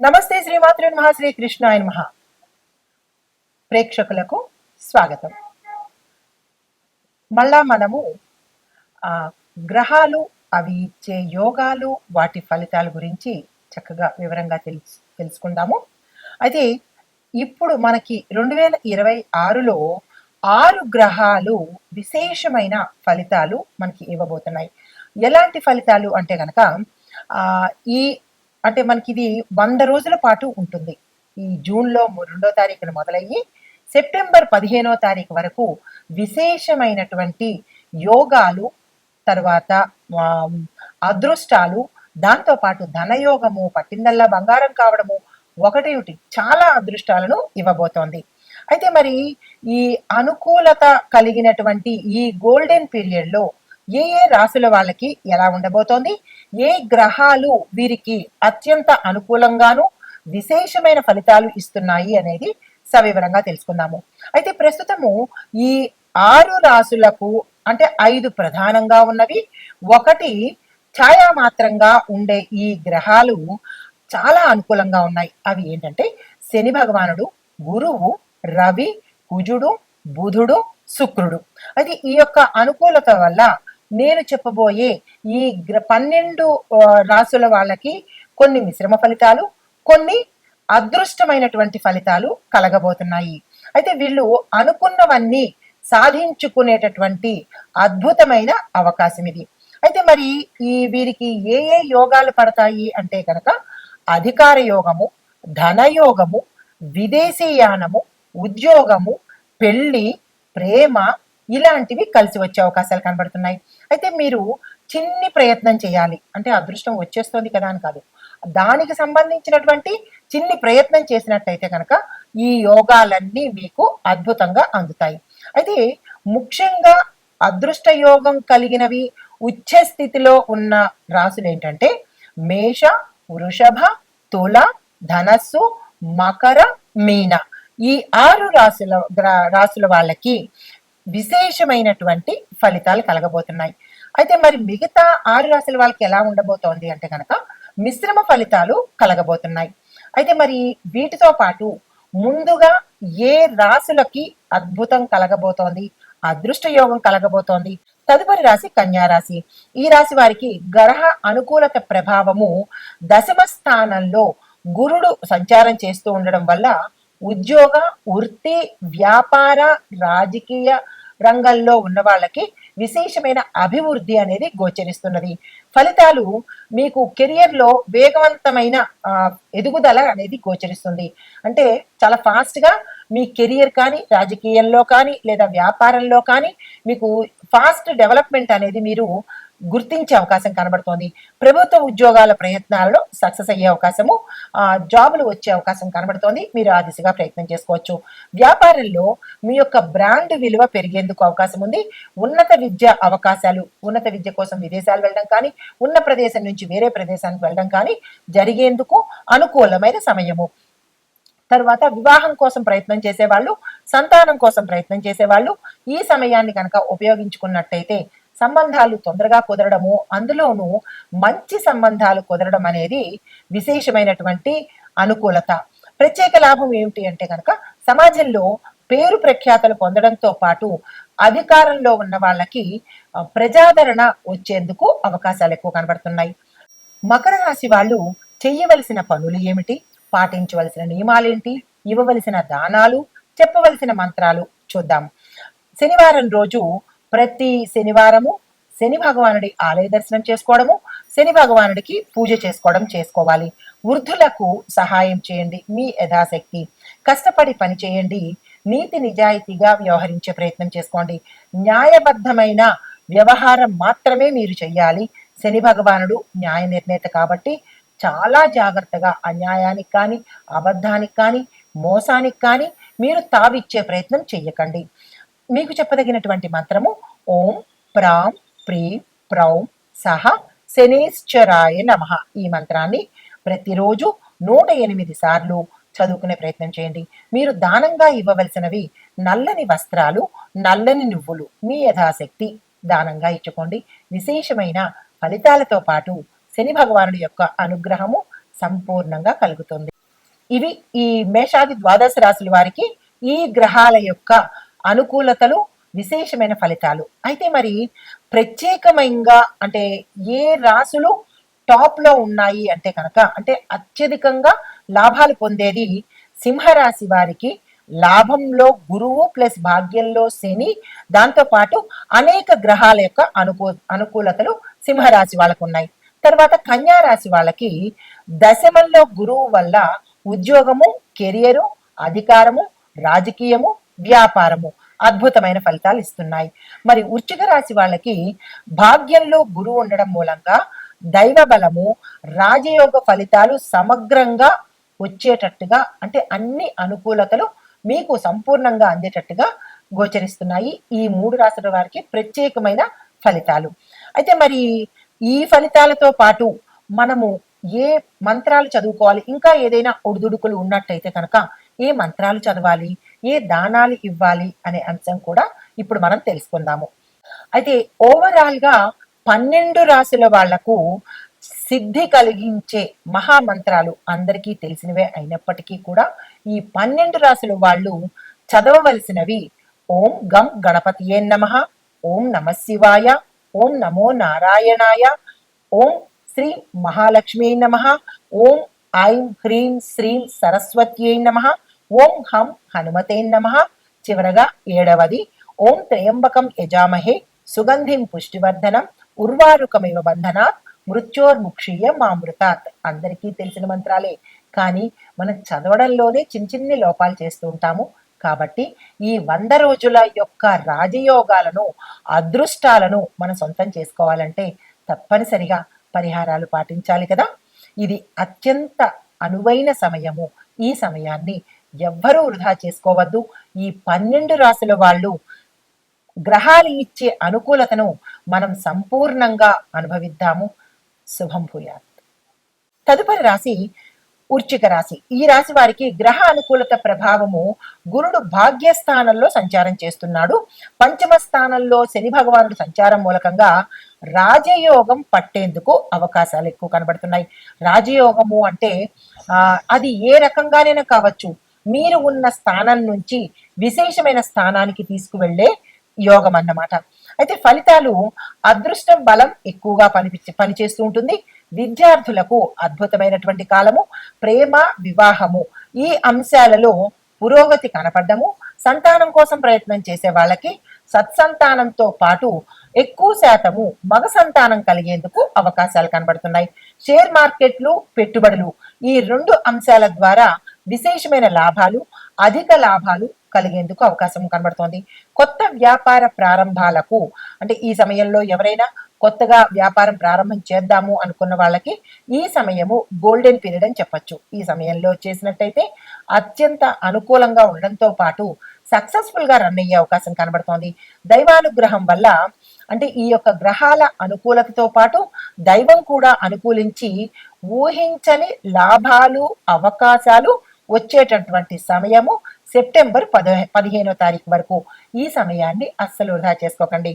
నమస్తే శ్రీమాతృ నమః శ్రీ కృష్ణాయ నమః. ప్రేక్షకులకు స్వాగతం. మళ్ళా మనము ఆ గ్రహాలు అవి ఇచ్చే యోగాలు వాటి ఫలితాల గురించి చక్కగా వివరంగా తెలుసుకుందాము. అయితే ఇప్పుడు మనకి 2026లో 6 గ్రహాలు విశేషమైన ఫలితాలు మనకి ఇవ్వబోతున్నాయి. ఎలాంటి ఫలితాలు అంటే గనక ఈ అంటే మనకి ఇది 100 రోజుల పాటు ఉంటుంది. ఈ జూన్లో 2వ తారీఖున మొదలయ్యి సెప్టెంబర్ 15వ తారీఖు వరకు విశేషమైనటువంటి యోగాలు, తర్వాత అదృష్టాలు, దాంతోపాటు ధనయోగము, పట్టిందల్లా బంగారం కావడము, ఒకటి చాలా అదృష్టాలను ఇవ్వబోతోంది. అయితే మరి ఈ అనుకూలత కలిగినటువంటి ఈ గోల్డెన్ పీరియడ్లో ఏ ఏ రాశుల వాళ్ళకి ఎలా ఉండబోతోంది, ఏ గ్రహాలు వీరికి అత్యంత అనుకూలంగాను విశేషమైన ఫలితాలు ఇస్తున్నాయి అనేది సవివరంగా తెలుసుకుందాము. అయితే ప్రస్తుతము ఈ 6 రాశులకు అంటే 5 ప్రధానంగా ఉన్నవి, ఒకటి ఛాయామాత్రంగా ఉండే ఈ గ్రహాలు చాలా అనుకూలంగా ఉన్నాయి. అవి ఏంటంటే శని భగవానుడు, గురువు, రవి, కుజుడు, బుధుడు, శుక్రుడు. అది ఈ యొక్క అనుకూలత వల్ల నేను చెప్పబోయే ఈ 12 రాసుల వాళ్ళకి కొన్ని మిశ్రమ ఫలితాలు, కొన్ని అదృష్టమైనటువంటి ఫలితాలు కలగబోతున్నాయి. అయితే వీళ్ళు అనుకున్నవన్నీ సాధించుకునేటటువంటి అద్భుతమైన అవకాశం ఇది. అయితే మరి వీరికి ఏ ఏ యోగాలు పడతాయి అంటే కనుక అధికార యోగము, ధనయోగము, విదేశీయానము, ఉద్యోగము, పెళ్లి, ప్రేమ ఇలాంటివి కలిసి వచ్చే అవకాశాలు కనబడుతున్నాయి. అయితే మీరు చిన్ని ప్రయత్నం చేయాలి. అంటే అదృష్టం వచ్చేస్తుంది కదా అని కాదు, దానికి సంబంధించినటువంటి చిన్ని ప్రయత్నం చేసినట్టయితే కనుక ఈ యోగాలన్నీ మీకు అద్భుతంగా అందుతాయి. అయితే ముఖ్యంగా అదృష్ట యోగం కలిగినవి ఉచ్చ స్థితిలో ఉన్న రాశులు ఏంటంటే మేష, వృషభ, తుల, ధనస్సు, మకర, మీన. ఈ 6 రాశుల వాళ్ళకి విశేషమైనటువంటి ఫలితాలు కలగబోతున్నాయి. అయితే మరి మిగతా 6 రాశుల వాళ్ళకి ఎలా ఉండబోతోంది అంటే కనుక మిశ్రమ ఫలితాలు కలగబోతున్నాయి. అయితే మరి వీటితో పాటు ముందుగా ఏ రాశులకి అద్భుతం కలగబోతోంది, అదృష్ట యోగం కలగబోతోంది, తదుపరి రాశి కన్యా రాశి. ఈ రాశి వారికి గ్రహ అనుకూలత ప్రభావము దశమ స్థానంలో గురుడు సంచారం చేస్తూ ఉండడం వల్ల ఉద్యోగ, వృత్తి, వ్యాపార, రాజకీయ రంగంలో ఉన్న వాళ్ళకి విశేషమైన అభివృద్ధి అనేది గోచరిస్తున్నది. ఫలితాలు మీకు కెరియర్లో వేగవంతమైన ఎదుగుదల అనేది గోచరిస్తుంది. అంటే చాలా ఫాస్ట్గా మీ కెరియర్ కానీ, రాజకీయంలో కానీ, లేదా వ్యాపారంలో కానీ మీకు ఫాస్ట్ డెవలప్మెంట్ అనేది మీరు గుర్తించే అవకాశం కనబడుతోంది. ప్రభుత్వ ఉద్యోగాల ప్రయత్నాలలో సక్సెస్ అయ్యే అవకాశము, జాబులు వచ్చే అవకాశం కనబడుతోంది. మీరు ఆ దిశగా ప్రయత్నం చేసుకోవచ్చు. వ్యాపారంలో మీ యొక్క బ్రాండ్ విలువ పెరిగేందుకు అవకాశం ఉంది. ఉన్నత విద్య అవకాశాలు, ఉన్నత విద్య కోసం విదేశాలు వెళ్ళడం కానీ, ఉన్న ప్రదేశం నుంచి వేరే ప్రదేశానికి వెళ్ళడం కానీ జరిగేందుకు అనుకూలమైన సమయము. తర్వాత వివాహం కోసం ప్రయత్నం చేసేవాళ్ళు, సంతానం కోసం ప్రయత్నం చేసేవాళ్ళు ఈ సమయాన్ని కనుక ఉపయోగించుకున్నట్టయితే సంబంధాలు తొందరగా కుదరడము, అందులోనూ మంచి సంబంధాలు కుదరడం అనేది విశేషమైనటువంటి అనుకూలత. ప్రత్యేక లాభం ఏమిటి అంటే కనుక సమాజంలో పేరు ప్రఖ్యాతలు పొందడంతో పాటు అధికారంలో ఉన్న వాళ్ళకి ప్రజాదరణ వచ్చేందుకు అవకాశాలు ఎక్కువ కనబడుతున్నాయి. మకర రాశి వాళ్ళు చెయ్యవలసిన పనులు ఏమిటి, పాటించవలసిన నియమాలేంటి, ఇవ్వవలసిన దానాలు, చెప్పవలసిన మంత్రాలు చూద్దాం. శనివారం రోజు ప్రతి శనివారము శని భగవానుడి ఆలయ దర్శనం చేసుకోవడము, శని భగవానుడికి పూజ చేసుకోవాలి. వృద్ధులకు సహాయం చేయండి మీ యథాశక్తి. కష్టపడి పని చేయండి. నీతి నిజాయితీగా వ్యవహరించే ప్రయత్నం చేసుకోండి. న్యాయబద్ధమైన వ్యవహారం మాత్రమే మీరు చెయ్యాలి. శని భగవానుడు న్యాయ నిర్ణేత కాబట్టి చాలా జాగ్రత్తగా అన్యాయానికి కానీ, అబద్ధానికి కానీ, మోసానికి కానీ మీరు తావిచ్చే ప్రయత్నం చెయ్యకండి. మీకు చెప్పదగినటువంటి మంత్రము ఓం ప్రాం ప్రీం ప్రౌం సహ శనేశ్చరాయ నమః. ఈ మంత్రాన్ని ప్రతిరోజు 108 సార్లు చదువుకునే ప్రయత్నం చేయండి. మీరు దానంగా ఇవ్వవలసినవి నల్లని వస్త్రాలు, నల్లని నువ్వులు మీ యథాశక్తి దానంగా ఇచ్చుకోండి. విశేషమైన ఫలితాలతో పాటు శని భగవానుడి యొక్క అనుగ్రహము, సంపూర్ణంగా కలుగుతుంది. ఇవి ఈ మేషాది ద్వాదశ రాశుల వారికి ఈ గ్రహాల యొక్క అనుకూలతలు, విశేషమైన ఫలితాలు. అయితే మరి ప్రత్యేకమైనగా అంటే ఏ రాశులు టాప్ లో ఉన్నాయి అంటే కనుక, అంటే అత్యధికంగా లాభాలు పొందేది సింహరాశి వారికి. లాభంలో గురువు ప్లస్ భాగ్యంలో శని, దాంతో పాటు అనేక గ్రహాల యొక్క అనుకూలతలు సింహరాశి వాళ్ళకు ఉన్నాయి. తర్వాత కన్యా రాశి వాళ్ళకి దశమంలో గురువు వల్ల ఉద్యోగము, కెరియరు, అధికారము, రాజకీయము, వ్యాపారము అద్భుతమైన ఫలితాలు ఇస్తున్నాయి. మరి వృశ్చిక రాశి వాళ్ళకి భాగ్యంలో గురువు ఉండడం మూలంగా దైవ బలము, రాజయోగ ఫలితాలు సమగ్రంగా వచ్చేటట్టుగా, అంటే అన్ని అనుకూలతలు మీకు సంపూర్ణంగా అందేటట్టుగా గోచరిస్తున్నాయి. ఈ 3 రాశుల వారికి ప్రత్యేకమైన ఫలితాలు. అయితే మరి ఈ ఫలితాలతో పాటు మనము ఏ మంత్రాలు చదువుకోవాలి, ఇంకా ఏదైనా ఒడిదుడుకులు ఉన్నట్టయితే కనుక ఏ మంత్రాలు చదవాలి, ఏ దానాలు ఇవ్వాలి అనే అంశం కూడా ఇప్పుడు మనం తెలుసుకుందాము. అయితే ఓవరాల్ గా 12 రాశుల వాళ్లకు సిద్ధి కలిగించే మహామంత్రాలు అందరికీ తెలిసినవే అయినప్పటికీ కూడా ఈ 12 రాశుల వాళ్ళు చదవవలసినవి: ఓం గం గణపతియే నమః, ఓం నమ శివాయ, ఓం నమో నారాయణాయ, ఓం శ్రీ మహాలక్ష్మీ నమః, ఓం ఐం హ్రీం శ్రీం సరస్వత్యై నమః, ఓం హం హనుమతే నమః. చివరగా 7వది ఓం త్రయంబకం యజామహే సుగంధిం పుష్టివర్ధనం ఉర్వారుకమివ బంధనాత్ మృత్యోర్ముక్షీయ మామృతాత్. అందరికీ తెలిసిన మంత్రాలే, కానీ మనం చదవడంలోనే చిన్ని లోపాలు చేస్తూ ఉంటాము. కాబట్టి ఈ 100 రోజుల యొక్క రాజయోగాలను, అదృష్టాలను మనం సొంతం చేసుకోవాలంటే తప్పనిసరిగా పరిహారాలు పాటించాలి కదా. ఇది అత్యంత అనువైన సమయము. ఈ సమయాన్ని ఎవ్వరూ వృధా చేసుకోవద్దు. ఈ 12 రాశుల వాళ్ళు గ్రహాలు ఇచ్చే అనుకూలతను మనం సంపూర్ణంగా అనుభవిద్దాము. శుభం భూయాత్. తదుపరి రాశి వృశ్చిక రాశి. ఈ రాశి వారికి గ్రహ అనుకూలత ప్రభావము గురుడు భాగ్యస్థానంలో సంచారం చేస్తున్నాడు. పంచమ స్థానంలో శని భగవానుడు సంచారం మూలకంగా రాజయోగం పట్టేందుకు అవకాశాలు ఎక్కువ కనబడుతున్నాయి. రాజయోగము అంటే అది ఏ రకంగానైనా కావచ్చు, మీరు ఉన్న స్థానం నుంచి విశేషమైన స్థానానికి తీసుకువెళ్లే యోగం అన్నమాట. అయితే ఫలితాలు అదృష్టం బలం ఎక్కువగా పనిచేస్తూ ఉంటుంది. విద్యార్థులకు అద్భుతమైనటువంటి కాలము. ప్రేమ, వివాహము ఈ అంశాలలో పురోగతి కనపడము. సంతానం కోసం ప్రయత్నం చేసే వాళ్ళకి సత్సంతానంతో పాటు ఎక్కువ శాతము మగ సంతానం కలిగేందుకు అవకాశాలు కనబడుతున్నాయి. షేర్ మార్కెట్లు, పెట్టుబడులు ఈ 2 అంశాల ద్వారా విశేషమైన లాభాలు, అధిక లాభాలు కలిగేందుకు అవకాశం కనబడుతోంది. కొత్త వ్యాపార ప్రారంభాలకు, అంటే ఈ సమయంలో ఎవరైనా కొత్తగా వ్యాపారం ప్రారంభం చేద్దాము అనుకున్న వాళ్ళకి ఈ సమయము గోల్డెన్ పీరియడ్ అని చెప్పొచ్చు. ఈ సమయంలో చేసినట్టయితే అత్యంత అనుకూలంగా ఉండడంతో పాటు సక్సెస్ఫుల్ గా రన్ అయ్యే అవకాశం కనబడుతోంది. దైవానుగ్రహం వల్ల, అంటే ఈ యొక్క గ్రహాల అనుకూలతతో పాటు దైవం కూడా అనుకూలించి ఊహించని లాభాలు, అవకాశాలు వచ్చేటటువంటి సమయము సెప్టెంబర్ 15వ తారీఖు వరకు. ఈ సమయాన్ని అస్సలు వృధా చేసుకోకండి.